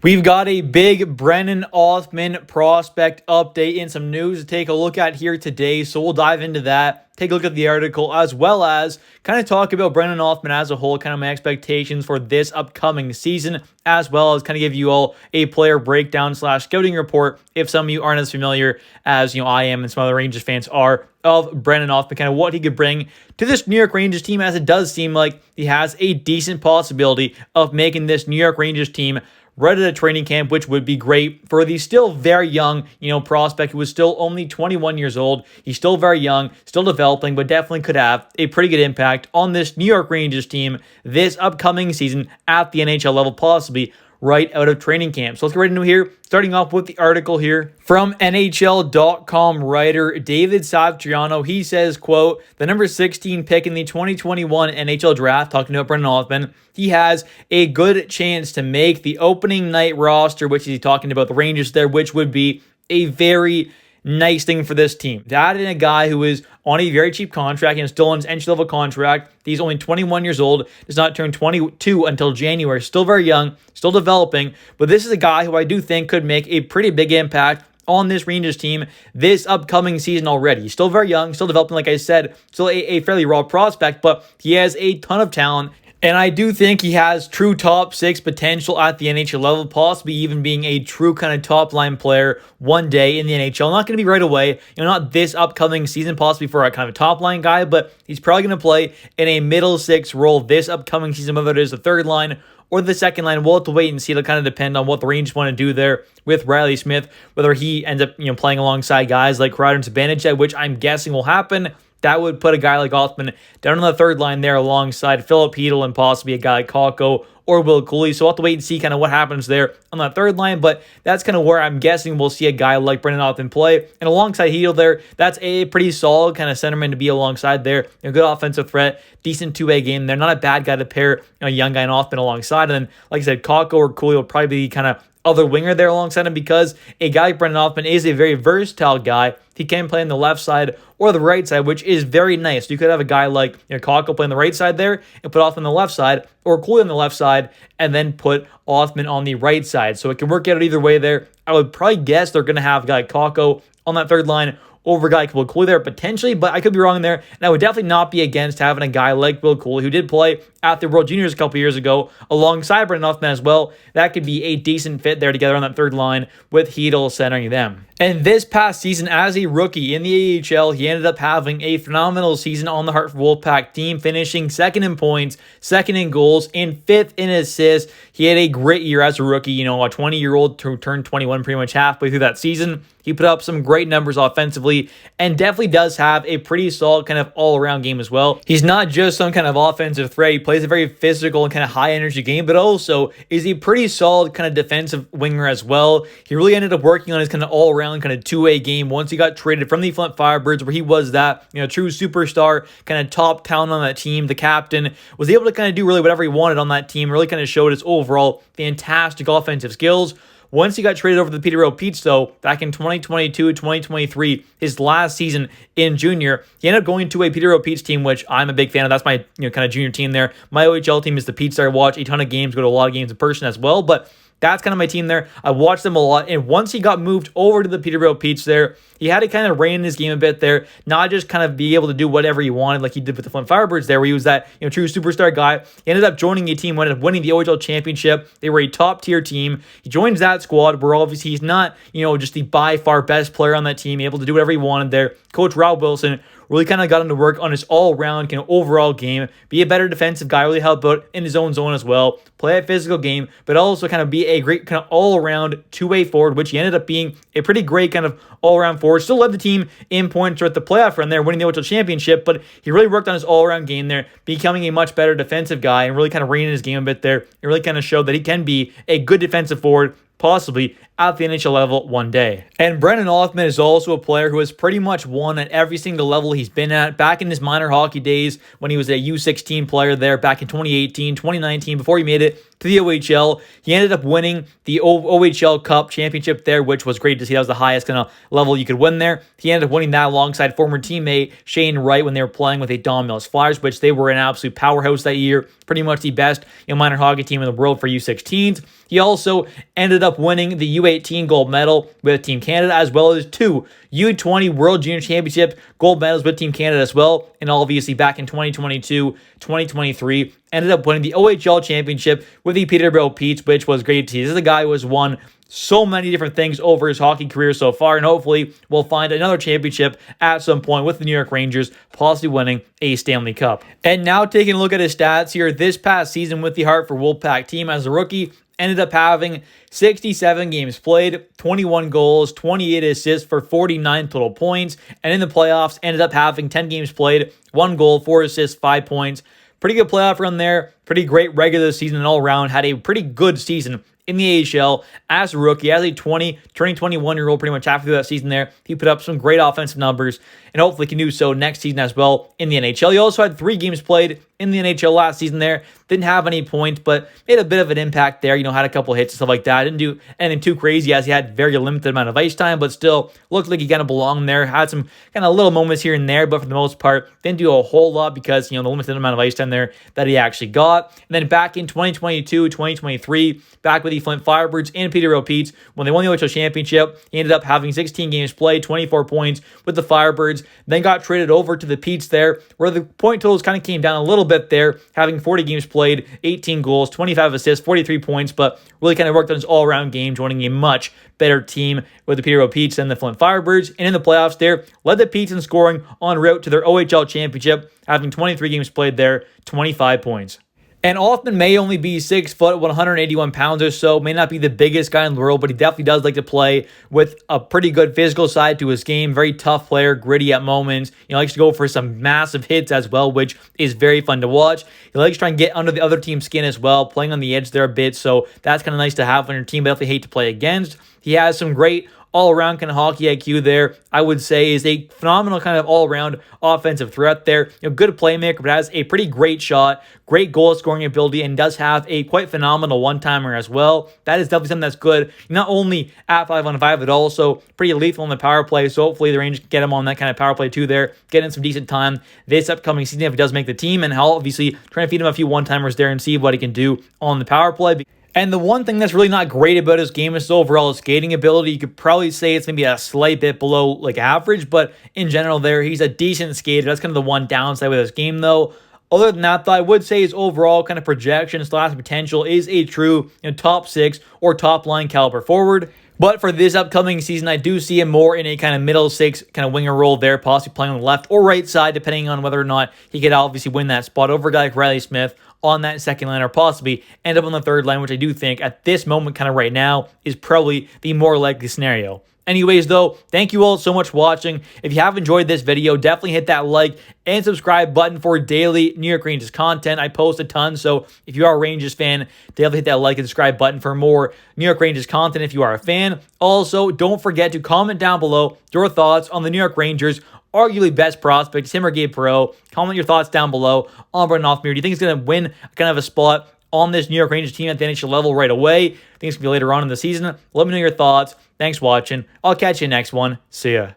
We've got a big Brennan Othmann prospect update and some news to take a look at here today. So we'll dive into that, take a look at the article, as well as kind of talk about Brennan Othmann as a whole, kind of my expectations for this upcoming season, as well as kind of give you all a player breakdown / scouting report if some of you aren't as familiar as I am and some other Rangers fans are of Brennan Othmann, kind of what he could bring to this New York Rangers team, as it does seem like he has a decent possibility of making this New York Rangers team right at a training camp, which would be great for the still very young, prospect who was still only 21 years old. He's still very young, still developing, but definitely could have a pretty good impact on this New York Rangers team this upcoming season at the NHL level, possibly right out of training camp. So let's get right into here. Starting off with the article here from NHL.com writer David Satriano. He says, quote, the number 16 pick in the 2021 NHL draft, talking about Brennan Othmann, he has a good chance to make the opening night roster, which he's talking about the Rangers there, which would be a very nice thing for this team. To add in a guy who is on a very cheap contract and still on his entry-level contract. He's only 21 years old, does not turn 22 until January. Still very young, still developing, but this is a guy who I do think could make a pretty big impact on this Rangers team this upcoming season already. He's still very young, still developing, like I said, still a fairly raw prospect, but he has a ton of talent. And I do think he has true top six potential at the NHL level, possibly even being a true kind of top line player one day in the NHL. Not going to be right away, not this upcoming season, possibly for a kind of a top line guy, but he's probably going to play in a middle six role this upcoming season, whether it is the third line or the second line. We'll have to wait and see. It'll kind of depend on what the Rangers want to do there with Riley Smith, whether he ends up playing alongside guys like Kreider and Zibanejad, which I'm guessing will happen. That would put a guy like Othmann down on the third line there alongside Filip Chytil and possibly a guy like Kakko or Will Cuylle. So we'll have to wait and see kind of what happens there on that third line. But that's kind of where I'm guessing we'll see a guy like Brennan Othmann play. And alongside Chytil there, that's a pretty solid kind of centerman to be alongside there. A good offensive threat, decent two-way game. They're not a bad guy to pair a young guy and Othmann alongside. And then, like I said, Kakko or Cuylle will probably be kind of other winger there alongside him, because a guy like Brennan Othmann is a very versatile guy. He can play on the left side or the right side, which is very nice. You could have a guy like Kakko play on the right side there and put Othmann on the left side, or Cuylle on the left side and then put Othmann on the right side. So it can work out either way there. I would probably guess they're going to have a guy like Kakko on that third line over a guy like Will Cuylle there potentially, but I could be wrong there. And I would definitely not be against having a guy like Will Cuylle, who did play at the World Juniors a couple years ago alongside Brennan Othmann as well. That could be a decent fit there together on that third line with Chytil centering them. And this past season as a rookie in the AHL, he ended up having a phenomenal season on the Hartford Wolfpack team, finishing second in points, second in goals, and fifth in assists. He had a great year as a rookie, a 20-year-old who turned 21 pretty much halfway through that season. He put up some great numbers offensively and definitely does have a pretty solid kind of all-around game as well. He's not just some kind of offensive threat. He plays a very physical and kind of high-energy game, but also is a pretty solid kind of defensive winger as well. He really ended up working on his kind of all-around kind of two-way game once he got traded from the Flint Firebirds, where he was that true superstar, kind of top talent on that team. The captain was able to kind of do really whatever he wanted on that team, really kind of showed his overall fantastic offensive skills. Once he got traded over to the Peterborough Petes, though, back in 2022, 2023, his last season in junior, he ended up going to a Peterborough Petes team, which I'm a big fan of. That's my kind of junior team there. My OHL team is the Petes. I watch a ton of games, go to a lot of games in person as well, but that's kind of my team there. I watched them a lot. And once he got moved over to the Peterborough Petes there, he had to kind of rein in his game a bit there, not just kind of be able to do whatever he wanted like he did with the Flint Firebirds there, where he was that true superstar guy. He ended up joining a team, ended up winning the OHL championship. They were a top-tier team. He joins that squad where obviously he's not, just the by far best player on that team, able to do whatever he wanted there. Coach Rob Wilson really kind of got him to work on his all-around kind of overall game, be a better defensive guy, really help out in his own zone as well, play a physical game, but also kind of be a great kind of all-around two-way forward, which he ended up being a pretty great kind of all-around forward. Still led the team in points throughout the playoff run there, winning the OHL championship, but he really worked on his all-around game there, becoming a much better defensive guy and really kind of reining his game a bit there. It really kind of showed that he can be a good defensive forward, possibly at the NHL level one day. And Brennan Othmann is also a player who has pretty much won at every single level he's been at. Back in his minor hockey days when he was a U16 player there back in 2018, 2019, before he made it to the OHL, he ended up winning the OHL Cup championship there, which was great to see. That was the highest kind of level you could win there. He ended up winning that alongside former teammate Shane Wright when they were playing with the Don Mills Flyers, which they were an absolute powerhouse that year. Pretty much the best minor hockey team in the world for U16s. He also ended up winning the U18 gold medal with Team Canada, as well as 2 U20 World Junior Championship gold medals with Team Canada as well. And obviously back in 2022, 2023, ended up winning the OHL championship with the Peterborough Petes, which was great to see. This is a guy who has won so many different things over his hockey career so far, and hopefully we'll find another championship at some point with the New York Rangers, possibly winning a Stanley Cup. And now taking a look at his stats here, this past season with the Hartford Wolfpack team as a rookie, ended up having 67 games played, 21 goals, 28 assists for 49 total points, and in the playoffs ended up having 10 games played, 1 goal, 4 assists, 5 points. Pretty good playoff run there, pretty great regular season and all around, had a pretty good season in the AHL as a rookie, as a turning 21-year-old pretty much halfway through that season there. He put up some great offensive numbers and hopefully can do so next season as well in the NHL. He also had 3 games played in the NHL last season there. Didn't have any points, but made a bit of an impact there. Had a couple hits and stuff like that. Didn't do anything too crazy as he had very limited amount of ice time, but still looked like he kind of belonged there. Had some kind of little moments here and there, but for the most part, didn't do a whole lot because, the limited amount of ice time there that he actually got. And then back in 2022, 2023, back with the Flint Firebirds and Peterborough Petes, when they won the OHL championship, he ended up having 16 games played, 24 points with the Firebirds, then got traded over to the Petes there, where the point totals kind of came down a little bit there, having 40 games played, 18 goals, 25 assists, 43 points, but really kind of worked on his all-around game, joining a much better team with the Peterborough Petes than the Flint Firebirds. And in the playoffs there, led the Petes in scoring en route to their OHL championship, having 23 games played there, 25 points. And Othmann may only be 6 foot, 181 pounds or so, may not be the biggest guy in the world, but he definitely does like to play with a pretty good physical side to his game. Very tough player, gritty at moments. He likes to go for some massive hits as well, which is very fun to watch. He likes to try and get under the other team's skin as well, playing on the edge there a bit, so that's kind of nice to have on your team, but definitely hate to play against. He has some great all-around kind of hockey IQ there, I would say, is a phenomenal kind of all-around offensive threat there. Good playmaker, but has a pretty great shot, great goal-scoring ability, and does have a quite phenomenal one-timer as well. That is definitely something that's good, not only at 5-on-5, but also pretty lethal on the power play, so hopefully the Rangers can get him on that kind of power play too there, get in some decent time this upcoming season if he does make the team, and I'll obviously try to feed him a few one-timers there and see what he can do on the power play. And the one thing that's really not great about his game is overall his skating ability. You could probably say it's maybe a slight bit below average, but in general there, he's a decent skater. That's kind of the one downside with his game though. Other than that, though, I would say his overall kind of projection / potential is a true top 6 or top line caliber forward. But for this upcoming season, I do see him more in a kind of middle 6 kind of winger role there, possibly playing on the left or right side, depending on whether or not he could obviously win that spot over a guy like Riley Smith on that second line, or possibly end up on the third line, which I do think at this moment kind of right now is probably the more likely scenario. Anyways, though, thank you all so much for watching. If you have enjoyed this video, definitely hit that like and subscribe button for daily New York Rangers content. I post a ton, so if you are a Rangers fan, definitely hit that like and subscribe button for more New York Rangers content if you are a fan. Also, don't forget to comment down below your thoughts on the New York Rangers arguably best prospects, him or Gabe Perreault. Comment your thoughts down below on Brennan Othmann. Do you think he's going to win kind of a spot on this New York Rangers team at the NHL level right away? I think it's going to be later on in the season. Let me know your thoughts. Thanks for watching. I'll catch you next one. See ya.